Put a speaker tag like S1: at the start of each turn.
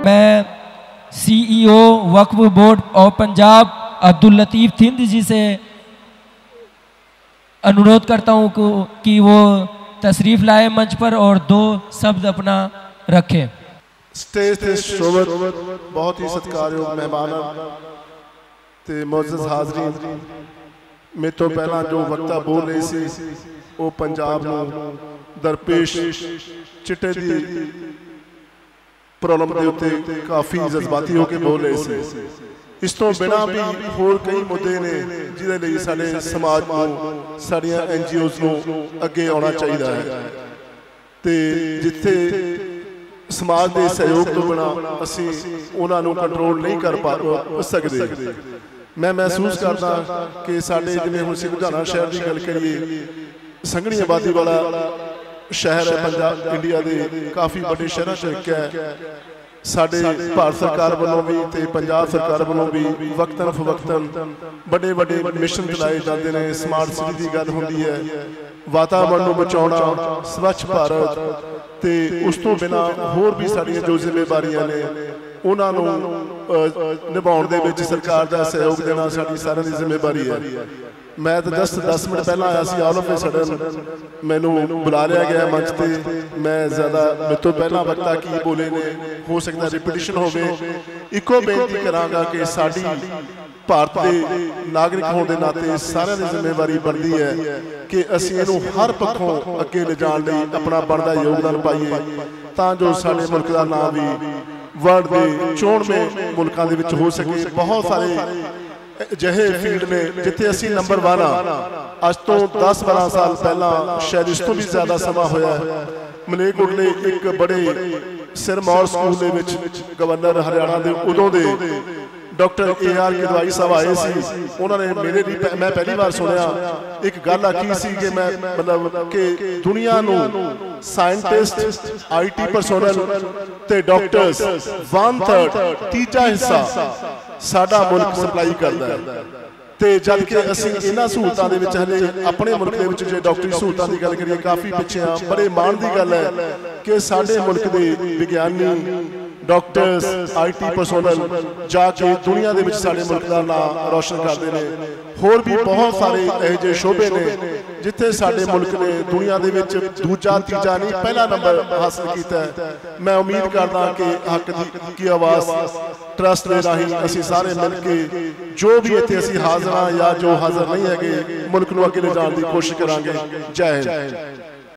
S1: मैं CEO Waqf board of Punjab Abdul Latif Thind ji से अनुरोध करता हूँ कि वो तशरीफ़ लाए मंच पर और 2 शब्द अपना रखें।
S2: स्टेज ते शोभत बहुत ही सत्कारयोग मेहमान ते मुअज़्ज़ज़ हाज़रीन, मेरे तो पहला जो वक्ता बोल रहे सी वो पंजाब नूं दरपेश चिट्टे दी प्रॉब्लम के उत्ते काफ़ी जज्बाती होकर बोल रहे थे। इस तो बिना भी होर कई मुद्दे ने जिहदे लई साडे समाज नूं साडियां NGOs नूं अगे आउणा चाहीदा है ते जिथे समाज के सहयोग तो बिना असीं उन्हां नूं कंट्रोल नहीं कर सकते। मैं महसूस करदा कि साडे जिवें हुण सिंह लुधियाना शहर की गल करिए, संघनी आबादी वाला शहर है पंजाब इंडिया के काफ़ी बड़े शहरों च एक है। साडे भारत सरकार वालों भी ते पंजाब सरकार वालों भी वक्तन फवक्तन बड़े बड़े मिशन चलाए जाते हैं। स्मार्ट सिटी की गल होंदी है, वातावरण को बचाना, स्वच्छ भारत ते उस तो बिना होर भी साड़ियां जो जिम्मेवारियां ने उन्होंने निभाउण दे विच सरकार का सहयोग देना साड़ी सारियां दी जिम्मेवारी है। मैं तो 10 मिनट पहला आया सी, ऑल ऑफ ए सडन मैनू बुला लिया गया मंच पे। मैं ज़्यादा मेरे तो पहला वक्ता की बोले ने, हो सकता रिपीटिशन होवे। इको बेनती करांगा कि साडी भारत के नागरिक होने के नाते सारियां दी जिम्मेवारी बनती है कि असीं इहनूं हर पक्षों अगे ले जाण लई अपना बनदा योगदान पाईए, तां जो साडे मुल्क का नाम भी वर्ल्ड के 94वें मुल्कां दे विच हो सके। बहुत सारे अजिहे फील्ड ने जिथे असी नंबर 1 हाँ। अज तो 10-12 साल पहला, शायद इस तो भी ज़्यादा समा होया है, मलेरकोटले एक बड़े Sirmaur school they which governor Haryana के उदों दे डॉक्टर AR किदवाई साहब आए सी। उन्होंने मेरे लिए मैं पहली बार सुनिया एक गल आखी सी कि मैं मतलब कि दुनिया नूं साइंटिस्ट, IT परसोनल ते डॉक्टर्स 1/3 तीजा हिस्सा साडा मुल्क सप्लाई करता है। तो जब कि असीं इन्हां सहूलतां दे विच हले अपने मुल्क दे विच जे डॉक्टरी सहूलतां की गल करिए काफ़ी पिछे हाँ। बड़े माण की गल है कि साडे मुल्क के विज्ञानी डॉक्टर्स, IT परसोनल जाके दुनिया के साडे मुल्क का नाम रोशन करते हैं। होर भी बहुत सारे यह जे शोबे ने जिथे साडे मुल्क ने दुनिया के दूजा तीजा नहीं पहला नंबर हासिल किया है। मैं उम्मीद करदा कि हक की आवाज़ ट्रस्ट के राही असीं सारे मिल के जो भी इत्थे असीं हाज़र हाँ या जो हाज़र नहीं है मुल्क नूं अगे ले जाण दी कोशिश करांगे। जय हिंद।